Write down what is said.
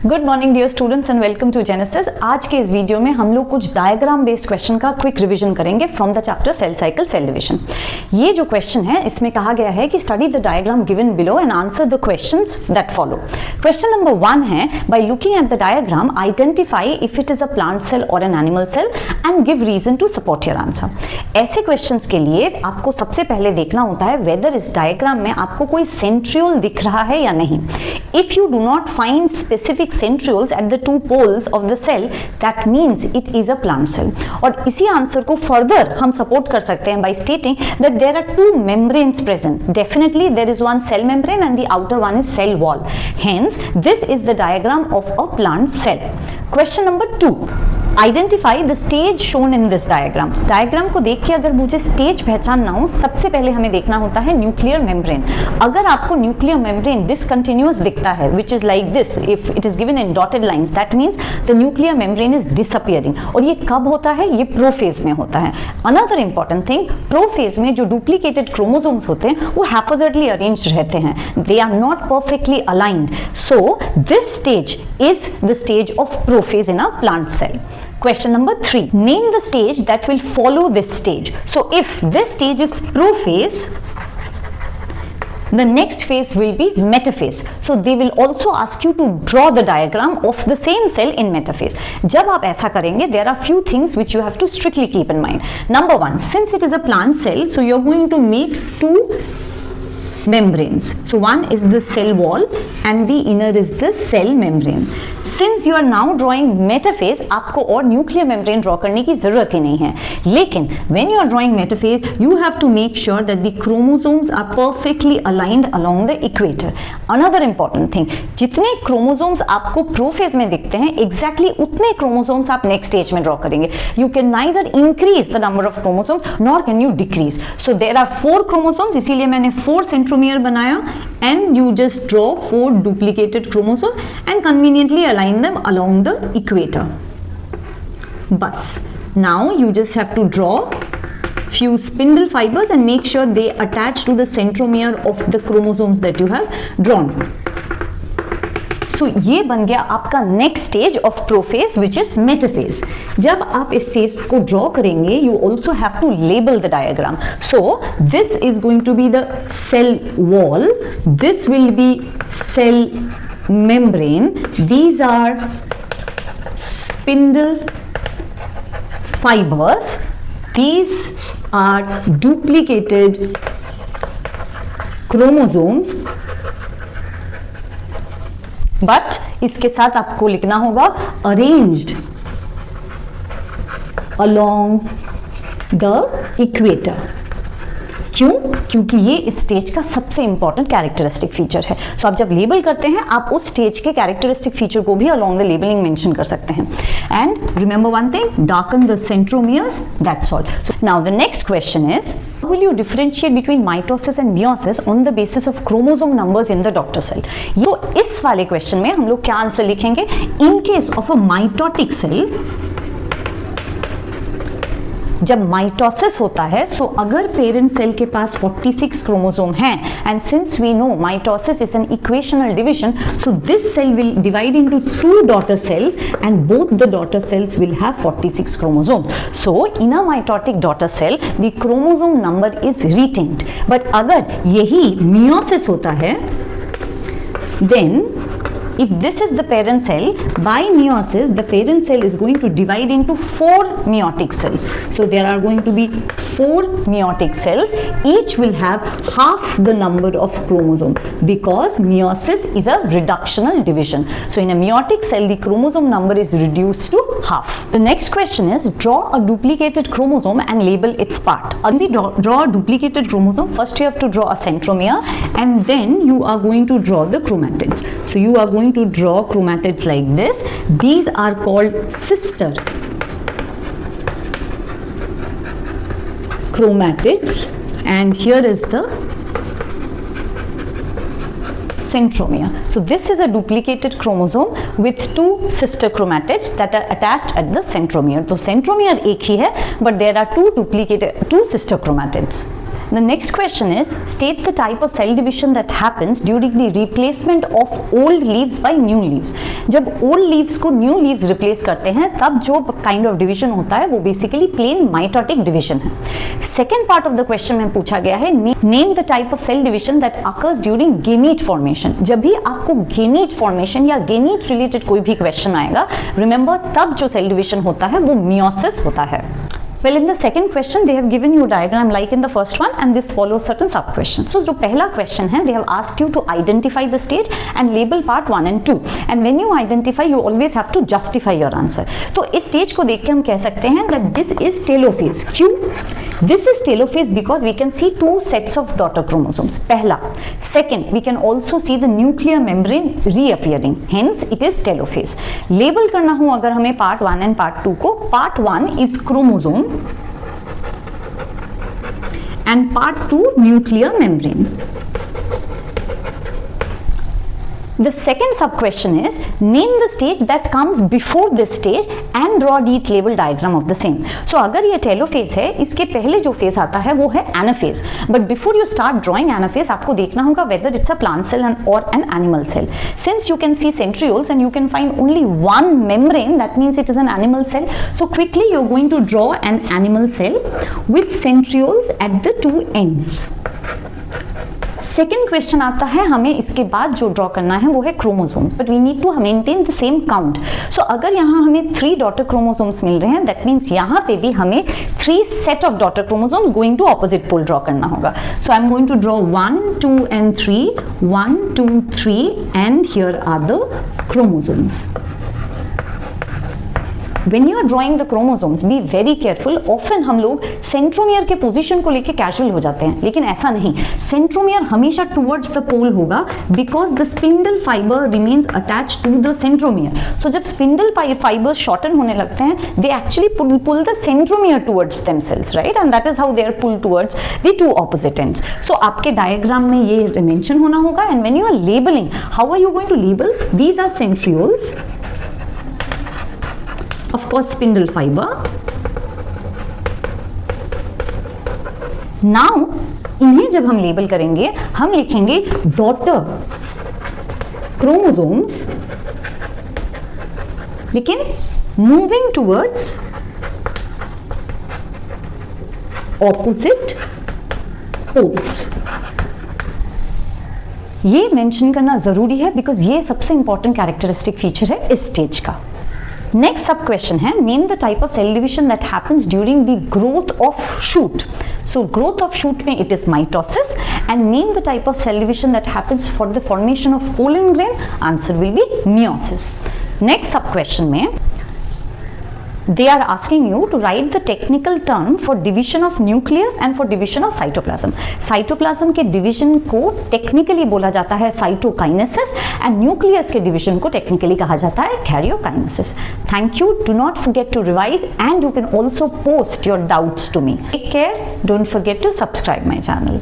Good morning dear students and welcome to Genesis. आज के इस वीडियो में हम लोग कुछ डायग्राम बेस्ड क्वेश्चन का क्विक रिवीजन करेंगे from the chapter cell cycle cell division. ये जो क्वेश्चन है इसमें कहा गया है कि study the diagram given below and answer the questions that follow. Question number 1 है, by looking at the diagram identify if it is a plant cell or an animal cell and give reason to support your answer. ऐसे questions के लिए आपको सबसे पहले देखना होता है वेदर इस डायग्राम में आपको कोई सेंट्रियोल दिख रहा है या नहीं। If you do not find specific centrioles at the two poles of the cell, that means it is a plant cell। और इसी आंसर को further हम सपोर्ट कर सकते हैं by stating that there are two membranes present। Definitely there is one cell membrane and the outer one is cell wall। Hence this is the diagram of a plant cell। Question number 2, identify the stage shown in this diagram। Diagram को देख के अगर मुझे stage पहचानना हो, सबसे पहले हमें देखना होता है न्यूक्लियर मेम्ब्रेन। अगर आपको न्यूक्लियर मेम्ब्रेन डिसकंटिन्यूअस दिखता है which is like this, if it is given in dotted lines, that means the nuclear membrane is disappearing। और ये कब होता है? ये प्रोफेज में होता है। Another important thing, प्रोफेज में जो डुप्लीकेटेड क्रोमोसोम्स होते हैं वो haphazardly arranged रहते हैं, they are not perfectly aligned। So this stage is the stage of prophase in a plant cell। Question number 3, name the stage that will follow this stage। So if this stage is prophase, the next phase will be metaphase। So they will also ask you to draw the diagram of the same cell in metaphase। जब आप ऐसा करेंगे, there are few things which you have to strictly keep in mind। Number 1, since it is a plant cell, so you're going to make two membranes। So one is the cell wall and the inner is the cell membrane। Since you are now drawing metaphase, आपको और nuclear membrane draw करने की जरूरत ही नहीं है। लेकिन when you are drawing metaphase, you have to make sure that the chromosomes are perfectly aligned along the equator। Another important thing, जितने chromosomes आपको prophase में दिखते हैं, exactly उतने chromosomes आप next stage में draw करेंगे। You can neither increase the number of chromosomes nor can you decrease। So there are 4 chromosomes, इसीलिए मैंने 4 centromere बनाया and you just draw 4 duplicated chromosome and conveniently align them along the equator। बस now you just have to draw few spindle fibers and make sure they attach to the centromere of the chromosomes that you have drawn। So ये बन गया आपका next stage of prophase which is metaphase। जब आप इस stage को draw करेंगे, you also have to label the diagram। So this is going to be the cell wall, this will be cell membrane, these are spindle fibers, these are duplicated chromosomes। But इसके साथ आपको लिखना होगा arranged along the equator. क्यों? क्योंकि ये इस stage का सबसे इंपॉर्टेंट कैरेक्टरिस्टिक फीचर है। सो आप जब लेबल करते हैं, आप उस स्टेज के कैरेक्टरिस्टिक फीचर को भी अलोंग द लेबलिंग मेंशन कर सकते हैं। And remember one thing, darken the centromeres, that's all. So now the next question is, how will you differentiate between mitosis and meiosis on the basis of chromosome numbers in the daughter cell। तो इस वाले question में हम लोग क्या answer लिखेंगे? In case of a mitotic cell, जब mitosis होता है, सो अगर पेरेंट सेल के पास 46 क्रोमोसोम हैं, and since we know mitosis is an equational division, so this cell will divide into 2 daughter cells and both the daughter cells will have 46 chromosomes। So in a mitotic daughter cell the chromosome number is retained. But अगर यही meiosis होता है, then if this is the parent cell, by meiosis the parent cell is going to divide into 4 meiotic cells। So there are going to be 4 meiotic cells, each will have half the number of chromosome because meiosis is a reductional division। So in a meiotic cell the chromosome number is reduced to half। The next question is, draw a duplicated chromosome and label its part। When we draw a duplicated chromosome, first you have to draw a centromere and then you are going to draw the chromatids। So you are going to draw chromatids like this, these are called sister chromatids and here is the centromere। So this is a duplicated chromosome with 2 sister chromatids that are attached at the centromere। तो centromere एक ही है but there are 2 sister chromatids। The next question is, state the type of cell division that happens during the replacement of old leaves by new leaves. जब old leaves को new leaves replace करते हैं तब जो kind of division होता है वो basically plain mitotic division है. Second part of the question में पूछा गया है, name the type of cell division that occurs during gamete formation. जब भी आपको gamete formation या gamete related कोई भी question आएगा, remember तब जो cell division होता है वो meiosis होता है. Well, in the second question, they have given you a diagram like in the first one, and this follows certain sub questions. So, जो पहला question है, they have asked you to identify the stage and label part 1 and 2. And when you identify, you always have to justify your answer. तो इस stage को देख के हम कह सकते हैं that this is telophase. क्यों? This is telophase because we can see two sets of daughter chromosomes. पहला. Second, we can also see the nuclear membrane reappearing. Hence, it is telophase. Label करना हो अगर हमें part 1 and part 2 को, part 1 is chromosome. And part 2 nuclear membrane. The second sub question is, name the stage that comes before this stage and draw neat label diagram of the same. So अगर ये telophase है, इसके पहले जो phase आता है वो है anaphase. But before you start drawing anaphase, आपको देखना होगा whether it's a plant cell or an animal cell. Since you can see centrioles and you can find only one membrane, that means it is an animal cell. So quickly you're going to draw an animal cell with centrioles at the two ends. Second question आता है, हमें इसके बाद जो draw करना है वो है chromosomes, but we need to maintain the same count. So अगर यहाँ हमें 3 डॉटर क्रोमोसोम्स मिल रहे हैं, दैट मीन्स यहाँ पे भी हमें 3 set of daughter chromosomes going to opposite pole draw करना होगा. So I am going to draw 1, 2 and 3, 1, 2, 3 and here are the chromosomes. When you are drawing the chromosomes, be very careful. Often हम लोग centromere के position को लेके casual हो जाते हैं, लेकिन ऐसा नहीं. सेंट्रोमियर हमेशा टुवर्ड्स द पोल होगा because the spindle fibre remains attached to the centromere. तो जब स्पिंडल फाइबर्स शॉर्टन होने लगते हैं, they actually pull the centromere towards themselves, right, and that is how they are pull towards the two opposite ends. So आपके diagram में ये mention होना होगा. And when you are labelling, how are you going to label? These are centrioles, of course spindle fiber. Now इन्हें जब हम label करेंगे, हम लिखेंगे डॉटर क्रोमोसोम्स, लेकिन मूविंग टुवर्ड्स ऑपोजिट पोल्स. ये मेंशन करना जरूरी है बिकॉज ये सबसे इंपॉर्टेंट कैरेक्टरिस्टिक फीचर है इस स्टेज का. नेक्स्ट सब क्वेश्चन है, name the type of cell division that happens during the growth of shoot. So growth of shoot में it is mitosis. And name the type of cell division that happens for the formation of pollen grain. Answer will be meiosis. Next sub question में they are asking you to write the technical term for division of nucleus and for division of cytoplasm. Cytoplasm के division को technically बोला जाता है cytokinesis and nucleus के division को technically कहा जाता है karyokinesis. Thank you. Do not forget to revise and you can also post your doubts to me. Take care. Don't forget to subscribe my channel.